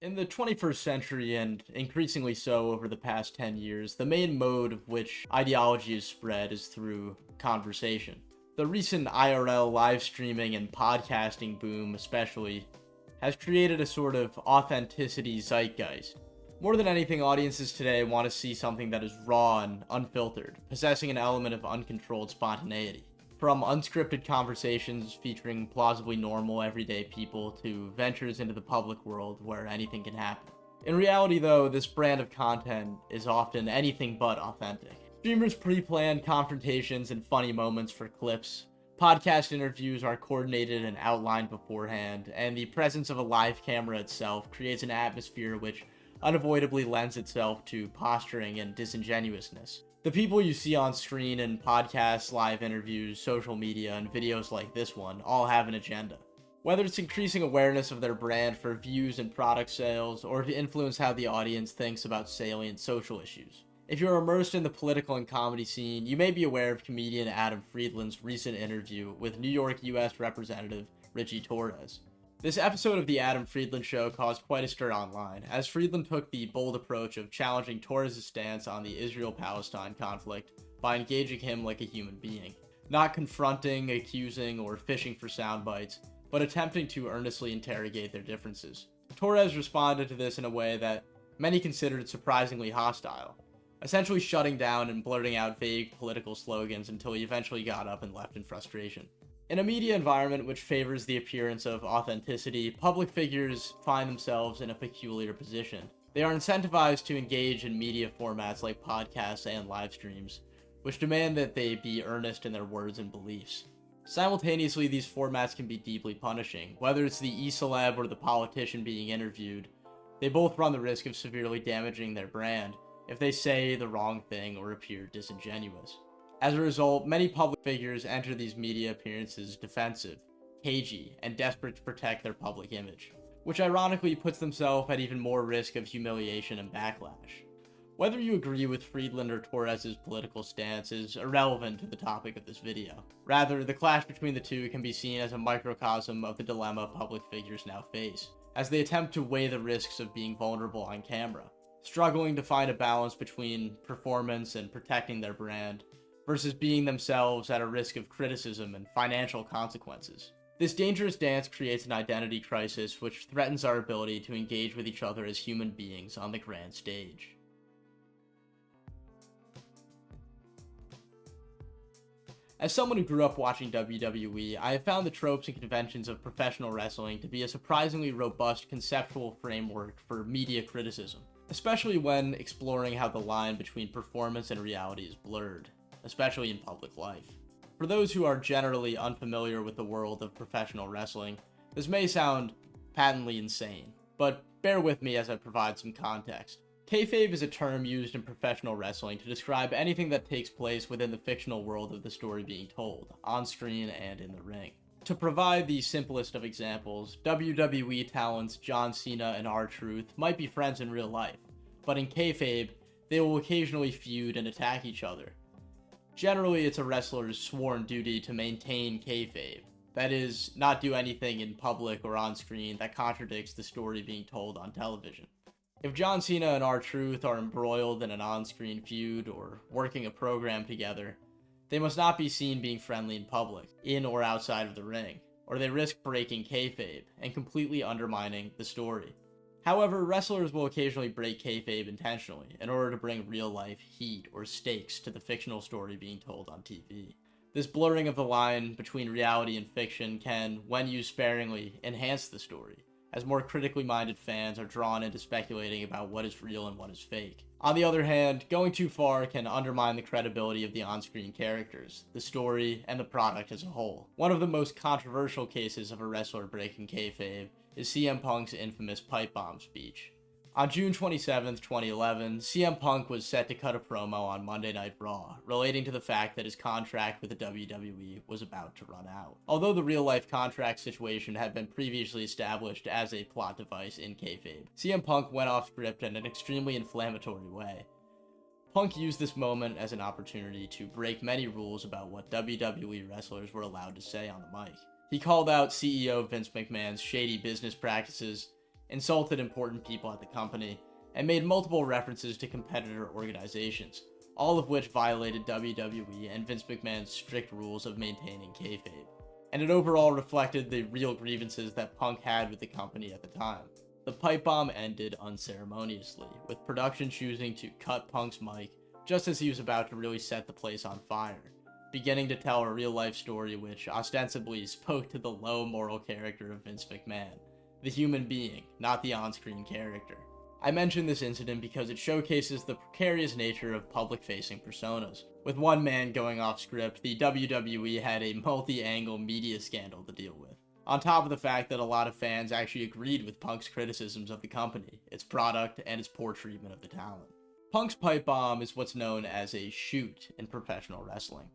In the 21st century, and increasingly so over the past 10 years, the main mode of which ideology is spread is through conversation. The recent IRL live streaming and podcasting boom, especially, has created a sort of authenticity zeitgeist. More than anything, audiences today want to see something that is raw and unfiltered, possessing an element of uncontrolled spontaneity. From unscripted conversations featuring plausibly normal, everyday people to ventures into the public world where anything can happen. In reality, though, this brand of content is often anything but authentic. Streamers pre-plan confrontations and funny moments for clips. Podcast interviews are coordinated and outlined beforehand, and the presence of a live camera itself creates an atmosphere which unavoidably lends itself to posturing and disingenuousness. The people you see on screen in podcasts, live interviews, social media, and videos like this one all have an agenda. Whether it's increasing awareness of their brand for views and product sales, or to influence how the audience thinks about salient social issues. If you're immersed in the political and comedy scene, you may be aware of comedian Adam Friedland's recent interview with New York U.S. Representative Richie Torres. This episode of The Adam Friedland Show caused quite a stir online, as Friedland took the bold approach of challenging Torres' stance on the Israel-Palestine conflict by engaging him like a human being, not confronting, accusing, or fishing for sound bites, but attempting to earnestly interrogate their differences. Torres responded to this in a way that many considered surprisingly hostile, essentially shutting down and blurting out vague political slogans until he eventually got up and left in frustration. In a media environment which favors the appearance of authenticity, public figures find themselves in a peculiar position. They are incentivized to engage in media formats like podcasts and live streams, which demand that they be earnest in their words and beliefs. Simultaneously, these formats can be deeply punishing. Whether it's the e-celeb or the politician being interviewed, they both run the risk of severely damaging their brand if they say the wrong thing or appear disingenuous. As a result, many public figures enter these media appearances defensive, cagey, and desperate to protect their public image, which ironically puts themselves at even more risk of humiliation and backlash. Whether you agree with Friedland or Torres' political stance is irrelevant to the topic of this video. Rather, the clash between the two can be seen as a microcosm of the dilemma public figures now face, as they attempt to weigh the risks of being vulnerable on camera, struggling to find a balance between performance and protecting their brand, versus being themselves at a risk of criticism and financial consequences. This dangerous dance creates an identity crisis which threatens our ability to engage with each other as human beings on the grand stage. As someone who grew up watching WWE, I have found the tropes and conventions of professional wrestling to be a surprisingly robust conceptual framework for media criticism, especially when exploring how the line between performance and reality is blurred, especially in public life. For those who are generally unfamiliar with the world of professional wrestling, this may sound patently insane, but bear with me as I provide some context. Kayfabe is a term used in professional wrestling to describe anything that takes place within the fictional world of the story being told, on screen and in the ring. To provide the simplest of examples, WWE talents John Cena and R-Truth might be friends in real life, but in Kayfabe, they will occasionally feud and attack each other. Generally, it's a wrestler's sworn duty to maintain kayfabe, that is, not do anything in public or on screen that contradicts the story being told on television. If John Cena and R-Truth are embroiled in an on-screen feud or working a program together, they must not be seen being friendly in public, in or outside of the ring, or they risk breaking kayfabe and completely undermining the story. However, wrestlers will occasionally break kayfabe intentionally in order to bring real-life heat or stakes to the fictional story being told on TV. This blurring of the line between reality and fiction can, when used sparingly, enhance the story, as more critically minded fans are drawn into speculating about what is real and what is fake. On the other hand, going too far can undermine the credibility of the on-screen characters, the story, and the product as a whole. One of the most controversial cases of a wrestler breaking kayfabe is CM Punk's infamous pipe bomb speech. On June 27, 2011, CM Punk was set to cut a promo on Monday Night Raw, relating to the fact that his contract with the WWE was about to run out. Although the real-life contract situation had been previously established as a plot device in kayfabe, CM Punk went off script in an extremely inflammatory way. Punk used this moment as an opportunity to break many rules about what WWE wrestlers were allowed to say on the mic. He called out CEO Vince McMahon's shady business practices, insulted important people at the company, and made multiple references to competitor organizations, all of which violated WWE and Vince McMahon's strict rules of maintaining kayfabe. And it overall reflected the real grievances that Punk had with the company at the time. The pipe bomb ended unceremoniously, with production choosing to cut Punk's mic just as he was about to really set the place on fire, beginning to tell a real-life story which ostensibly spoke to the low moral character of Vince McMahon, the human being, not the on-screen character. I mention this incident because it showcases the precarious nature of public-facing personas. With one man going off script, the WWE had a multi-angle media scandal to deal with, on top of the fact that a lot of fans actually agreed with Punk's criticisms of the company, its product, and its poor treatment of the talent. Punk's pipe bomb is what's known as a shoot in professional wrestling.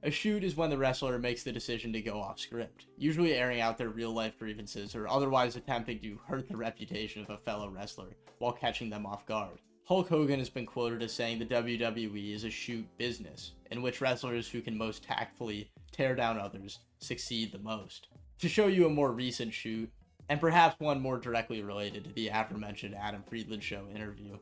A shoot is when the wrestler makes the decision to go off script, usually airing out their real-life grievances or otherwise attempting to hurt the reputation of a fellow wrestler while catching them off guard. Hulk Hogan has been quoted as saying the WWE is a shoot business, in which wrestlers who can most tactfully tear down others succeed the most. To show you a more recent shoot, and perhaps one more directly related to the aforementioned Adam Friedland show interview,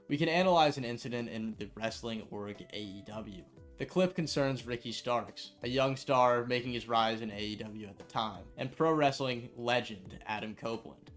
we can analyze an incident in the wrestling org AEW. The clip concerns Ricky Starks, a young star making his rise in AEW at the time, and pro wrestling legend Adam Copeland,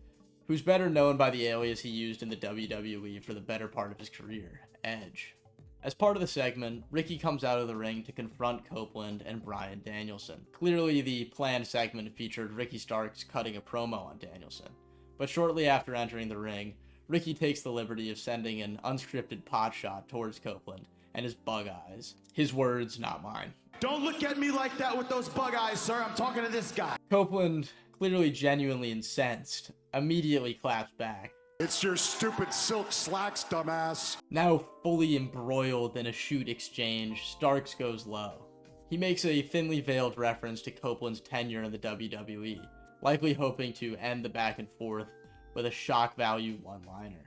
who's better known by the alias he used in the WWE for the better part of his career, Edge. As part of the segment, Ricky comes out of the ring to confront Copeland and Bryan Danielson. Clearly, the planned segment featured Ricky Starks cutting a promo on Danielson, but shortly after entering the ring, Ricky takes the liberty of sending an unscripted pot shot towards Copeland and his bug eyes. His words, not mine. "Don't look at me like that with those bug eyes, sir. I'm talking to this guy." Copeland, clearly genuinely incensed, immediately claps back. "It's your stupid silk slacks, dumbass." Now fully embroiled in a shoot exchange, Starks goes low. He makes a thinly veiled reference to Copeland's tenure in the WWE, likely hoping to end the back and forth with a shock value one-liner.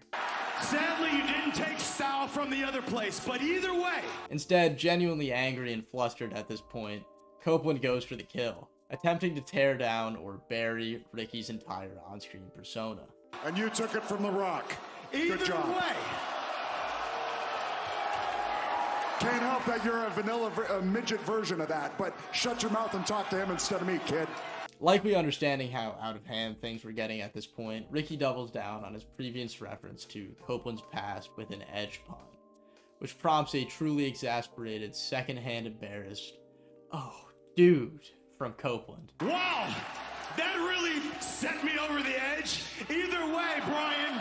"Sadly, you didn't take style from the other place, but either way." Instead, genuinely angry and flustered at this point, Copeland goes for the kill, attempting to tear down or bury Ricky's entire on-screen persona. "And you took it from The Rock. Either Good job. way. Can't help that you're a midget version of that, but shut your mouth and talk to him instead of me, kid." Likely understanding how out of hand things were getting at this point, Ricky doubles down on his previous reference to Copeland's past with an edge pun, which prompts a truly exasperated, second-hand embarrassed, "Oh, dude," from Copeland. Wow, that really sent me over the edge. Either way, Brian.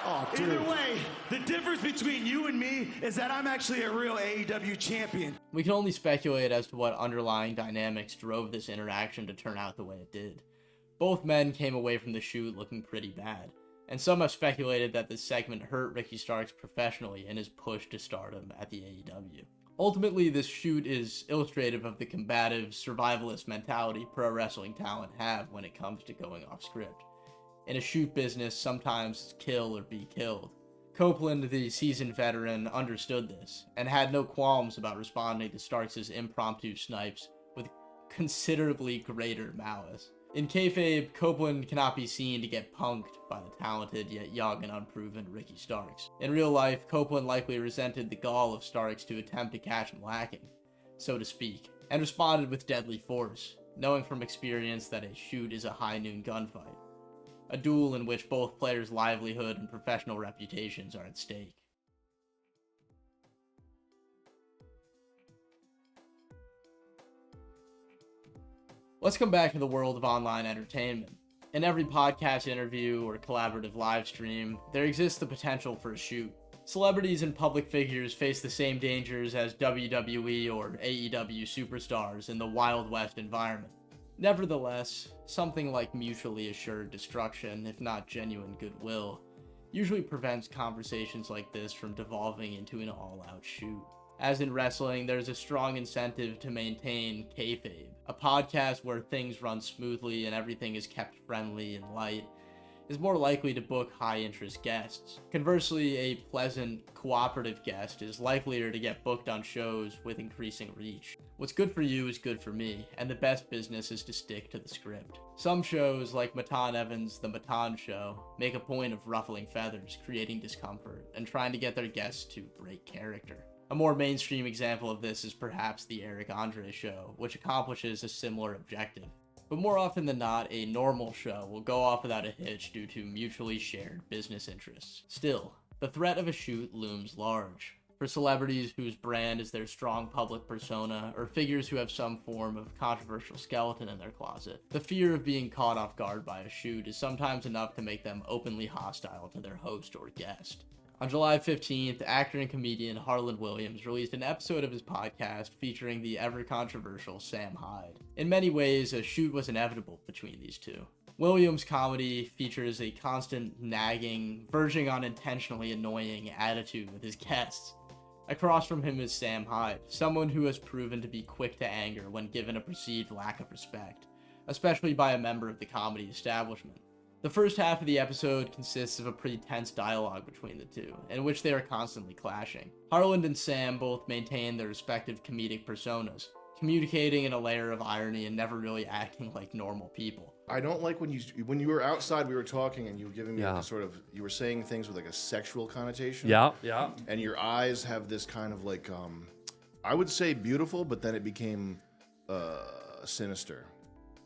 Oh, dude. Either way, the difference between you and me is that I'm actually a real AEW champion. We can only speculate as to what underlying dynamics drove this interaction to turn out the way it did. Both men came away from the shoot looking pretty bad, and some have speculated that this segment hurt Ricky Starks professionally in his push to stardom at the AEW. Ultimately, this shoot is illustrative of the combative, survivalist mentality pro wrestling talent have when it comes to going off script. In a shoot business, sometimes it's kill or be killed. Copeland, the seasoned veteran, understood this, and had no qualms about responding to Starks' impromptu snipes with considerably greater malice. In kayfabe, Copeland cannot be seen to get punked by the talented yet young and unproven Ricky Starks. In real life, Copeland likely resented the gall of Starks to attempt to catch him lacking, so to speak, and responded with deadly force, knowing from experience that a shoot is a high-noon gunfight. A duel in which both players' livelihood and professional reputations are at stake. Let's come back to the world of online entertainment. In every podcast interview or collaborative live stream, there exists the potential for a shoot. Celebrities and public figures face the same dangers as WWE or AEW superstars in the Wild West environment. Nevertheless, something like mutually assured destruction, if not genuine goodwill, usually prevents conversations like this from devolving into an all-out shoot. As in wrestling, there's a strong incentive to maintain kayfabe, a podcast where things run smoothly and everything is kept friendly and light, is more likely to book high-interest guests. Conversely, a pleasant, cooperative guest is likelier to get booked on shows with increasing reach. What's good for you is good for me, and the best business is to stick to the script. Some shows, like Matan Evans' The Matan Show, make a point of ruffling feathers, creating discomfort, and trying to get their guests to break character. A more mainstream example of this is perhaps The Eric Andre Show, which accomplishes a similar objective. But more often than not, a normal show will go off without a hitch due to mutually shared business interests. Still, the threat of a shoot looms large. For celebrities whose brand is their strong public persona, or figures who have some form of controversial skeleton in their closet, the fear of being caught off guard by a shoot is sometimes enough to make them openly hostile to their host or guest. On July 15th, actor and comedian Harland released an episode of his podcast featuring the ever-controversial Sam Hyde. In many ways, a shoot was inevitable between these two. Williams' comedy features a constant nagging, verging on intentionally annoying attitude with his guests. Across from him is Sam Hyde, someone who has proven to be quick to anger when given a perceived lack of respect, especially by a member of the comedy establishment. The first half of the episode consists of a pretty tense dialogue between the two, in which they are constantly clashing. Harland and Sam both maintain their respective comedic personas, communicating in a layer of irony and never really acting like normal people. I don't like when you were outside, we were talking, and you were giving me you were saying things with like a sexual connotation. Yeah. And your eyes have this kind of like, I would say beautiful, but then it became sinister,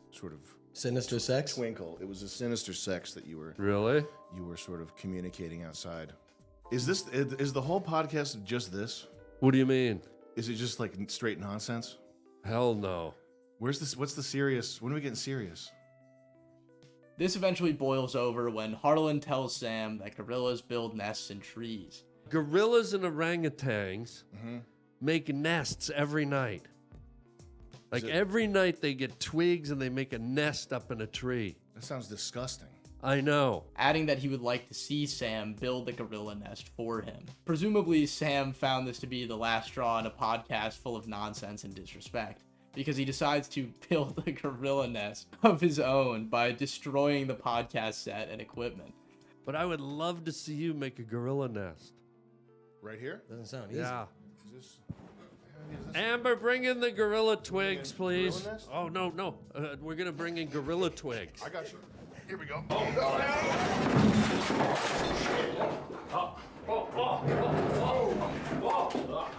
sort of. Sinister sex? Twinkle. It was a sinister sex that you were sort of communicating outside. Is the whole podcast just this? What do you mean? Is it just like straight nonsense? Hell no. What's the serious? When are we getting serious? This eventually boils over when Harland tells Sam that gorillas build nests in trees. Gorillas and orangutans make nests every night. Like every night they get twigs and they make a nest up in a tree. That sounds disgusting. I know. Adding that he would like to see Sam build the gorilla nest for him. Presumably, Sam found this to be the last straw in a podcast full of nonsense and disrespect, because he decides to build a gorilla nest of his own by destroying the podcast set and equipment. But I would love to see you make a gorilla nest. Right here? Doesn't sound easy. Yeah. Amber, bring in the gorilla twigs, please. Gorilla nest? Oh, no. We're going to bring in gorilla twigs. I got you. Here we go.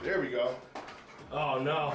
There we go. Oh, no.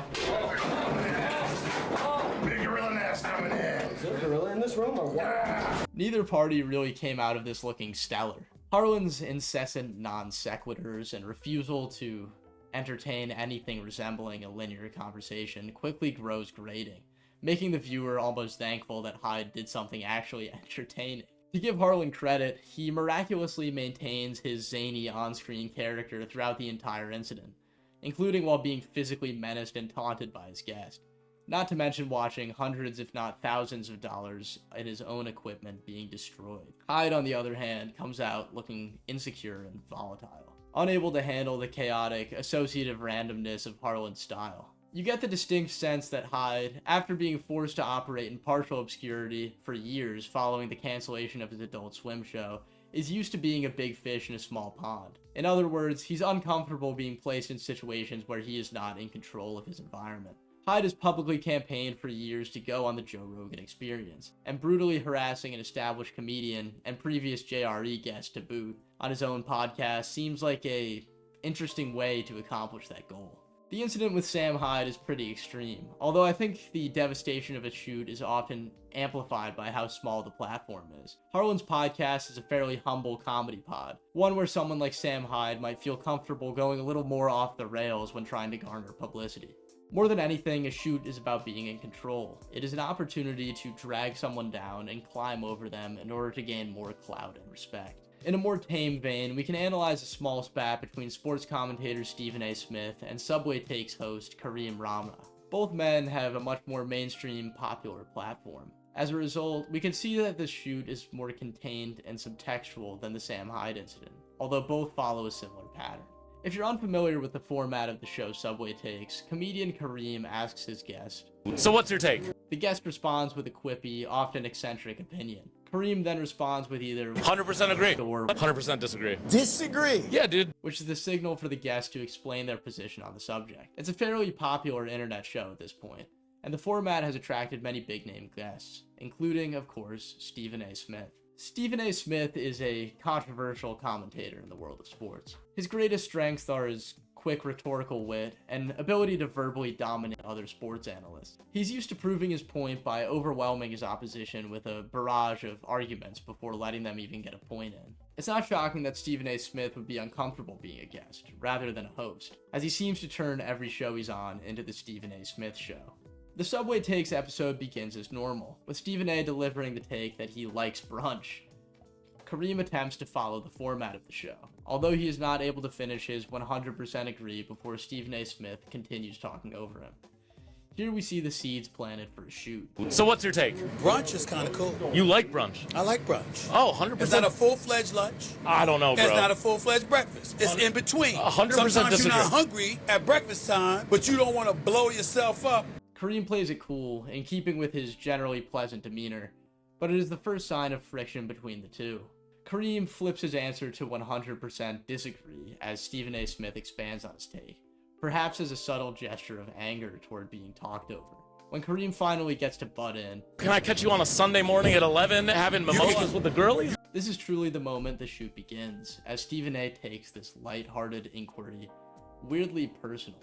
Big gorilla nest coming in. Is there a gorilla in this room or what? Neither party really came out of this looking stellar. Harland's incessant non sequiturs and refusal to entertain anything resembling a linear conversation quickly grows grating, making the viewer almost thankful that Hyde did something actually entertaining. To give Harland credit, he miraculously maintains his zany on-screen character throughout the entire incident, including while being physically menaced and taunted by his guest. Not to mention watching hundreds if not thousands of dollars in his own equipment being destroyed. Hyde, on the other hand, comes out looking insecure and volatile, unable to handle the chaotic, associative randomness of Harland's style. You get the distinct sense that Hyde, after being forced to operate in partial obscurity for years following the cancellation of his Adult Swim show, is used to being a big fish in a small pond. In other words, he's uncomfortable being placed in situations where he is not in control of his environment. Hyde has publicly campaigned for years to go on the Joe Rogan Experience, and brutally harassing an established comedian and previous JRE guest to boot on his own podcast seems like a interesting way to accomplish that goal. The incident with Sam Hyde is pretty extreme, although I think the devastation of a shoot is often amplified by how small the platform is. Harland's podcast is a fairly humble comedy pod, one where someone like Sam Hyde might feel comfortable going a little more off the rails when trying to garner publicity. More than anything, a shoot is about being in control. It is an opportunity to drag someone down and climb over them in order to gain more clout and respect. In a more tame vein, we can analyze a small spat between sports commentator Stephen A. Smith and Subway Takes host Kareem Ramna. Both men have a much more mainstream, popular platform. As a result, we can see that this shoot is more contained and subtextual than the Sam Hyde incident, although both follow a similar pattern. If you're unfamiliar with the format of the show Subway Takes, comedian Kareem asks his guest, "So what's your take?" The guest responds with a quippy, often eccentric opinion. Kareem then responds with either 100% agree or 100% disagree. Disagree. Yeah, dude. which is the signal for the guest to explain their position on the subject. It's a fairly popular internet show at this point, and the format has attracted many big-name guests, including, of course, Stephen A. Smith. Stephen A. Smith is a controversial commentator in the world of sports. His greatest strengths are his quick rhetorical wit and ability to verbally dominate other sports analysts. He's used to proving his point by overwhelming his opposition with a barrage of arguments before letting them even get a point in. It's not shocking that Stephen A. Smith would be uncomfortable being a guest, rather than a host, as he seems to turn every show he's on into the Stephen A. Smith show. The Subway Takes episode begins as normal, with Stephen A. delivering the take that he likes brunch. Kareem attempts to follow the format of the show, although he is not able to finish his 100% agree before Stephen A. Smith continues talking over him. Here we see the seeds planted for a shoot. So what's your take? Brunch is kind of cool. You like brunch? I like brunch. Oh, 100%. It's not a full-fledged lunch. I don't know, bro. It's not a full-fledged breakfast. It's in between. 100% Sometimes you're disagree. not hungry at breakfast time, but you don't want to blow yourself up. Kareem plays it cool, in keeping with his generally pleasant demeanor, but it is the first sign of friction between the two. Kareem flips his answer to 100% disagree as Stephen A. Smith expands on his take, perhaps as a subtle gesture of anger toward being talked over. When Kareem finally gets to butt in, Can I catch you on a Sunday morning at 11 having mimosas with the girlies? this is truly the moment the shoot begins, as Stephen A. takes this light-hearted inquiry weirdly personally.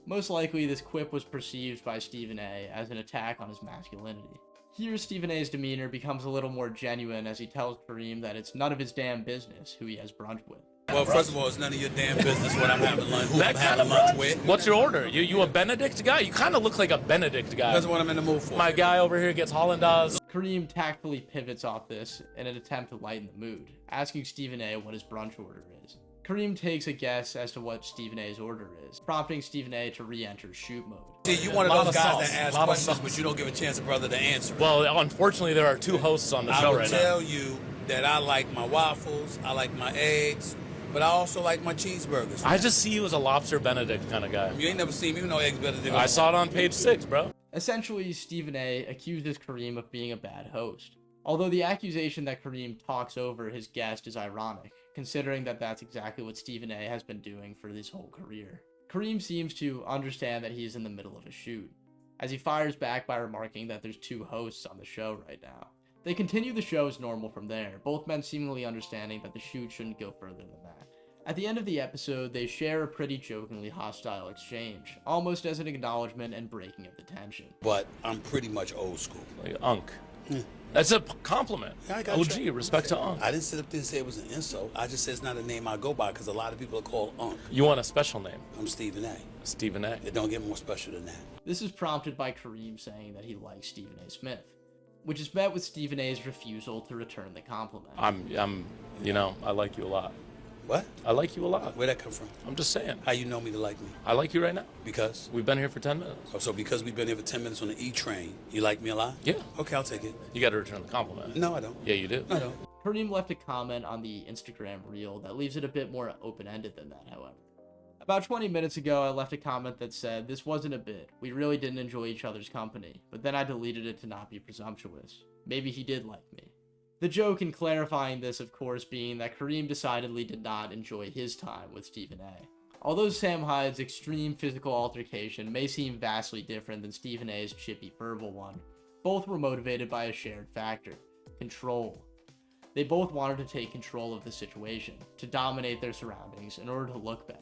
Most likely, this quip was perceived by Stephen A. as an attack on his masculinity. Here, Stephen A.'s demeanor becomes a little more genuine as he tells Kareem that it's none of his damn business who he has brunch with. Well, first of all, it's none of your damn business what I'm having lunch, who I'm having lunch with. What's your order? You a Benedict guy? You kind of look like a Benedict guy. That's what I'm in the mood for. My guy over here gets Holland. Kareem tactfully pivots off this in an attempt to lighten the mood, asking Stephen A. what his brunch order is. Kareem takes a guess as to what Stephen A.'s order is, prompting Stephen A. to re-enter shoot mode. See, you one of Lot those of guys sauce. that ask Lot of questions, sauce. but you don't give a chance a brother to answer it. Well, unfortunately, there are two hosts on the I show will right now. tell you that I like my waffles, I like my eggs, but I also like my cheeseburgers. I just see you as a lobster Benedict kind of guy. You ain't never seen me with no eggs better than I saw it on page 6, bro. Essentially, Stephen A. accuses Kareem of being a bad host. Although the accusation that Kareem talks over his guest is ironic, considering that that's exactly what Stephen A. has been doing for his whole career. Kareem seems to understand that he is in the middle of a shoot, as he fires back by remarking that there's two hosts on the show right now. They continue the show as normal from there, both men seemingly understanding that the shoot shouldn't go further than that. At the end of the episode, they share a pretty jokingly hostile exchange, almost as an acknowledgement and breaking of the tension. But I'm pretty much old school. Like Unk. That's a compliment. Yeah, I got OG, you. respect to Unk. I didn't sit up there and say it was an insult. I just said it's not a name I go by because a lot of people are called Unc. You want a special name? I'm Stephen A. Stephen A. It don't get more special than that. This is prompted by Kareem saying that he likes Stephen A. Smith, which is met with Stephen A.'s refusal to return the compliment. I like you a lot. What? I like you a lot. Where'd that come from? I'm just saying. How you know me to like me? I like you right now. Because? We've been here for 10 minutes. Oh, so because we've been here for 10 minutes on the E train, you like me a lot? Yeah. Okay, I'll take it. You got to return the compliment. No, I don't. Yeah, you do. I don't. Kareem left a comment on the Instagram reel that leaves it a bit more open-ended than that, however. About 20 minutes ago, I left a comment that said, "This wasn't a bit. We really didn't enjoy each other's company," but then I deleted it to not be presumptuous. Maybe he did like me. The joke in clarifying this, of course, being that Kareem decidedly did not enjoy his time with Stephen A. Although Sam Hyde's extreme physical altercation may seem vastly different than Stephen A's chippy verbal one, both were motivated by a shared factor: control. They both wanted to take control of the situation, to dominate their surroundings in order to look better.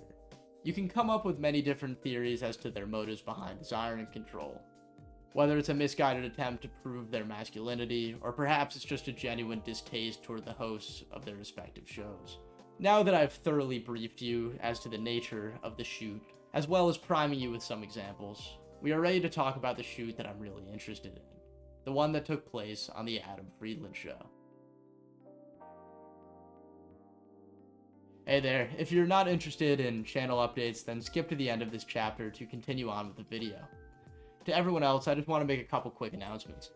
You can come up with many different theories as to their motives behind desiring control. Whether it's a misguided attempt to prove their masculinity, or perhaps it's just a genuine distaste toward the hosts of their respective shows. Now that I've thoroughly briefed you as to the nature of the shoot, as well as priming you with some examples, we are ready to talk about the shoot that I'm really interested in. The one that took place on the Adam Friedland show. Hey there, if you're not interested in channel updates, then skip to the end of this chapter to continue on with the video. To everyone else, I just want to make a couple quick announcements.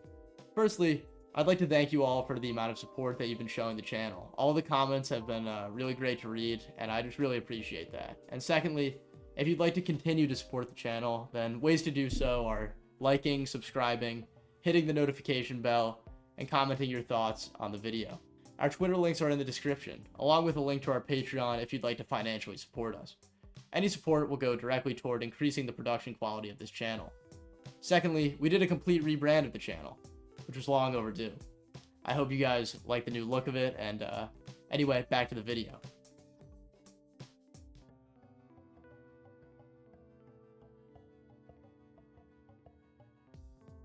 Firstly, I'd like to thank you all for the amount of support that you've been showing the channel. All the comments have been really great to read, and I just really appreciate that. And secondly, if you'd like to continue to support the channel, then ways to do so are liking, subscribing, hitting the notification bell, and commenting your thoughts on the video. Our Twitter links are in the description, along with a link to our Patreon if you'd like to financially support us. Any support will go directly toward increasing the production quality of this channel. Secondly, we did a complete rebrand of the channel, which was long overdue. I hope you guys like the new look of it, and anyway, back to the video.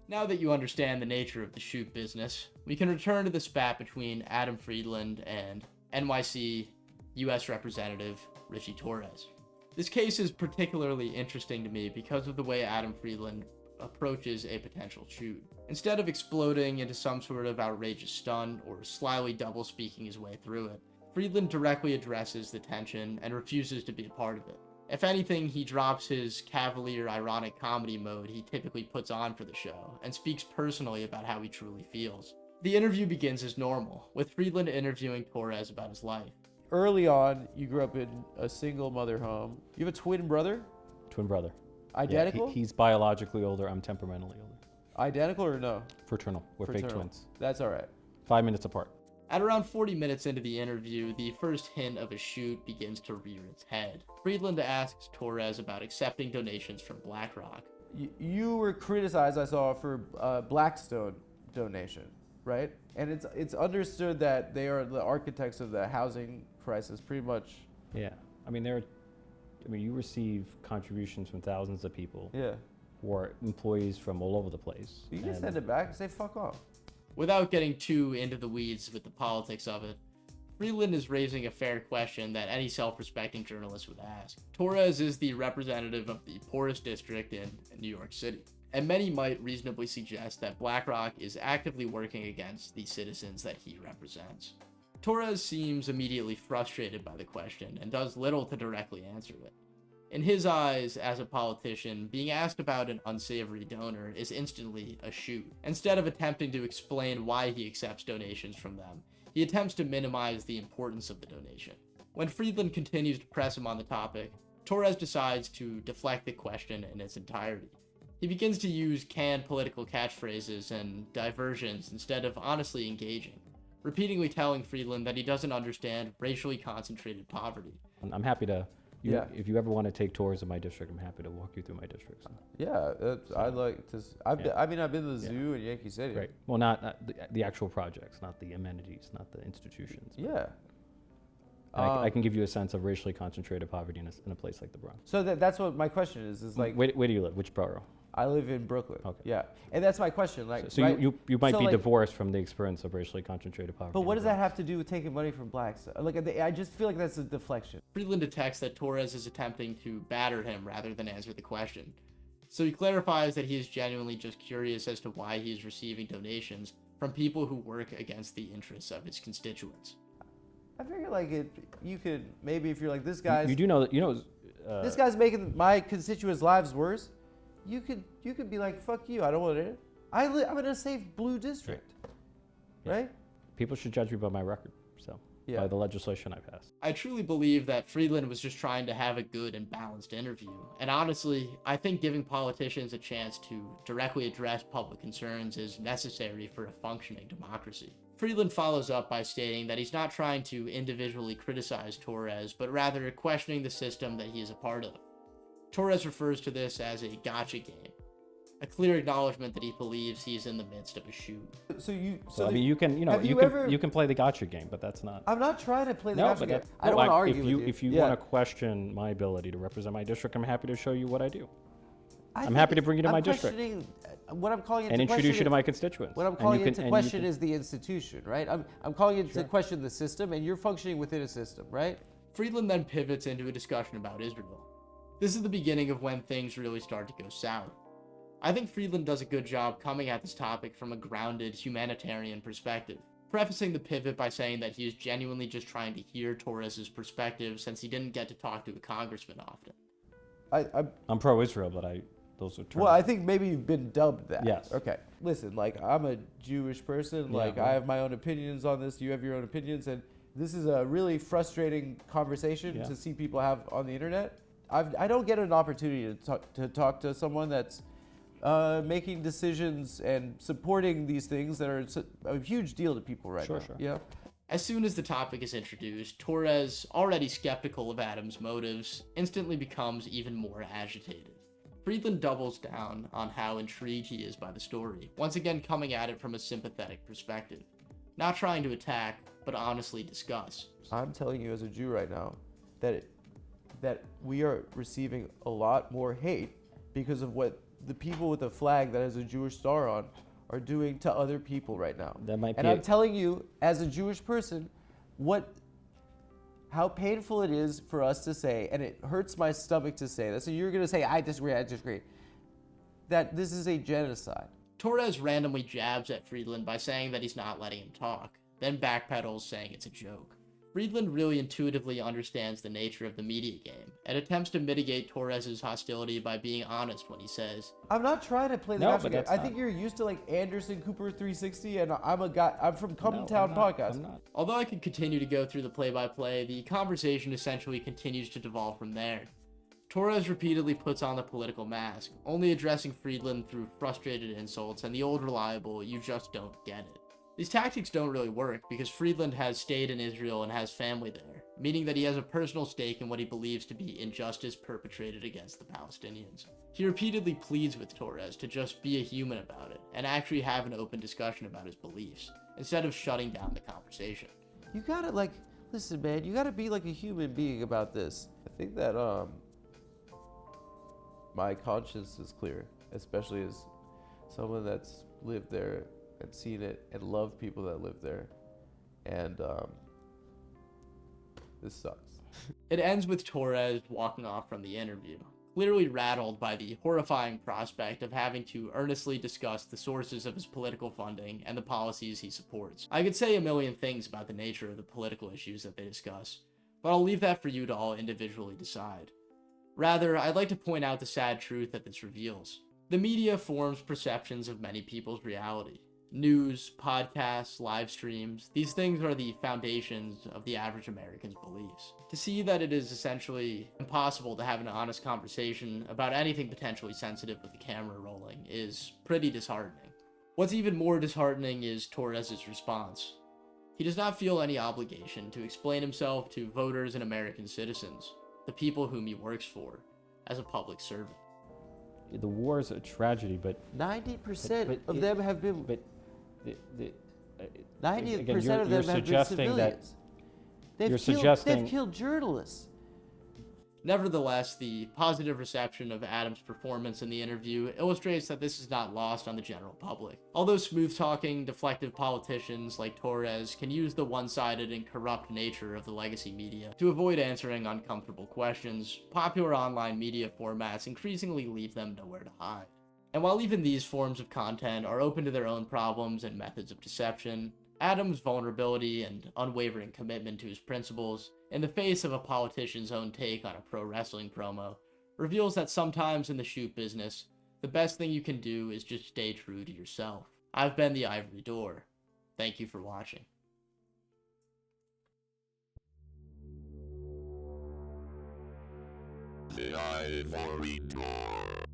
Now that you understand the nature of the shoot business, we can return to the spat between Adam Friedland and NYC U.S. Representative Richie Torres. This case is particularly interesting to me because of the way Adam Friedland approaches a potential shoot. Instead of exploding into some sort of outrageous stunt or slyly double-speaking his way through it, Friedland directly addresses the tension and refuses to be a part of it. If anything, he drops his cavalier, ironic comedy mode he typically puts on for the show, and speaks personally about how he truly feels. The interview begins as normal, with Friedland interviewing Torres about his life. Early on, you grew up in a single mother home. You have a twin brother? Twin brother. Identical? Yeah, he's biologically older, I'm temperamentally older. Identical or no? Fraternal. We're fake twins. That's all right. 5 minutes apart. At around 40 minutes into the interview, the first hint of a shoot begins to rear its head. Friedland asks Torres about accepting donations from BlackRock. You were criticized, I saw, for Blackstone donation, right? And it's understood that they are the architects of the housing crisis, pretty much. Yeah. I mean, you receive contributions from thousands of people. Yeah. Or employees from all over the place. You can send it back and say, fuck off. Without getting too into the weeds with the politics of it, Friedland is raising a fair question that any self-respecting journalist would ask. Torres is the representative of the poorest district in New York City, and many might reasonably suggest that BlackRock is actively working against the citizens that he represents. Torres seems immediately frustrated by the question and does little to directly answer it. In his eyes, as a politician, being asked about an unsavory donor is instantly a shoot. Instead of attempting to explain why he accepts donations from them, he attempts to minimize the importance of the donation. When Friedland continues to press him on the topic, Torres decides to deflect the question in its entirety. He begins to use canned political catchphrases and diversions instead of honestly engaging, repeatedly telling Friedland that he doesn't understand racially concentrated poverty. I'm happy to... If you ever want to take tours of my district, I'm happy to walk you through my district. Yeah, I'd like to. I've been to the zoo in Yankee Stadium. Right. Well, not the actual projects, not the amenities, not the institutions. Yeah. I can give you a sense of racially concentrated poverty in a place like the Bronx. So that's what my question is like. Where do you live? Which borough? I live in Brooklyn. Okay. Yeah, and that's my question. Like, so right? you might be divorced from the experience of racially concentrated poverty. But what does that have to do with taking money from blacks? Like, I just feel like that's a deflection. Friedland detects that Torres is attempting to batter him rather than answer the question. So he clarifies that he is genuinely just curious as to why he is receiving donations from people who work against the interests of his constituents. I figure like you could maybe if you're like this guy's. You do know that this guy's making my constituents' lives worse. You could be like, fuck you, I don't want it. I'm in a safe blue district, right? People should judge me by my record, by the legislation I passed. I truly believe that Friedland was just trying to have a good and balanced interview. And honestly, I think giving politicians a chance to directly address public concerns is necessary for a functioning democracy. Friedland follows up by stating that he's not trying to individually criticize Torres, but rather questioning the system that he is a part of. Torres refers to this as a gotcha game, a clear acknowledgement that he believes he's in the midst of a shoot. I mean, you can play the gotcha game, but that's not. I'm not trying to play the gotcha game. I don't want to argue with you. If you want to question my ability to represent my district, I'm happy to show you what I do. I'm happy to bring you to my district. What I'm calling into and introduce you to my constituents. What I'm calling into question is the institution, right? I'm calling into question the system, and you're functioning within a system, right? Friedland then pivots into a discussion about Israel. This is the beginning of when things really start to go south. I think Friedland does a good job coming at this topic from a grounded humanitarian perspective, prefacing the pivot by saying that he is genuinely just trying to hear Torres' perspective since he didn't get to talk to a congressman often. I'm pro-Israel, but those are terms. Well, I think maybe you've been dubbed that. Yes. Okay. Listen, like I'm a Jewish person. Like I have my own opinions on this. You have your own opinions, and this is a really frustrating conversation to see people have on the internet. I don't get an opportunity to talk to someone that's making decisions and supporting these things that are a huge deal to people right now. Sure. Yeah. As soon as the topic is introduced, Torres, already skeptical of Adams' motives, instantly becomes even more agitated. Friedland doubles down on how intrigued he is by the story, once again coming at it from a sympathetic perspective. Not trying to attack, but honestly discuss. I'm telling you as a Jew right now that we are receiving a lot more hate because of what the people with a flag that has a Jewish star on are doing to other people right now. That might and be I'm telling you, as a Jewish person, how painful it is for us to say, and it hurts my stomach to say this, so you're going to say, I disagree, that this is a genocide. Torres randomly jabs at Friedland by saying that he's not letting him talk, then backpedals saying it's a joke. Friedland really intuitively understands the nature of the media game, and attempts to mitigate Torres' hostility by being honest when he says, I'm not trying to play the No, gotcha but game. that's I not- think you're used to like Anderson Cooper 360, and I'm from Come No, Town I'm not. Podcast. I'm not. Although I could continue to go through the play-by-play, the conversation essentially continues to devolve from there. Torres repeatedly puts on the political mask, only addressing Friedland through frustrated insults and the old reliable, you just don't get it. These tactics don't really work because Friedland has stayed in Israel and has family there, meaning that he has a personal stake in what he believes to be injustice perpetrated against the Palestinians. He repeatedly pleads with Torres to just be a human about it and actually have an open discussion about his beliefs, instead of shutting down the conversation. You gotta listen, man. You gotta be like a human being about this. I think that my conscience is clear, especially as someone that's lived there and seen it and loved people that live there, and this sucks. It ends with Torres walking off from the interview, clearly rattled by the horrifying prospect of having to earnestly discuss the sources of his political funding and the policies he supports. I could say a million things about the nature of the political issues that they discuss, but I'll leave that for you to all individually decide. Rather, I'd like to point out the sad truth that this reveals. The media forms perceptions of many people's reality. News, podcasts, live streams, these things are the foundations of the average American's beliefs. To see that it is essentially impossible to have an honest conversation about anything potentially sensitive with the camera rolling is pretty disheartening. What's even more disheartening is Torres' response. He does not feel any obligation to explain himself to voters and American citizens, the people whom he works for, as a public servant. The war is a tragedy, but 90% of them have been. But 90% of them have been civilians. They've killed journalists. Nevertheless, the positive reception of Adams' performance in the interview illustrates that this is not lost on the general public. Although smooth-talking, deflective politicians like Torres can use the one-sided and corrupt nature of the legacy media to avoid answering uncomfortable questions, popular online media formats increasingly leave them nowhere to hide. And while even these forms of content are open to their own problems and methods of deception, Adams' vulnerability and unwavering commitment to his principles, in the face of a politician's own take on a pro wrestling promo, reveals that sometimes in the shoot business, the best thing you can do is just stay true to yourself. I've been the Ivory Door. Thank you for watching. The Ivory Door.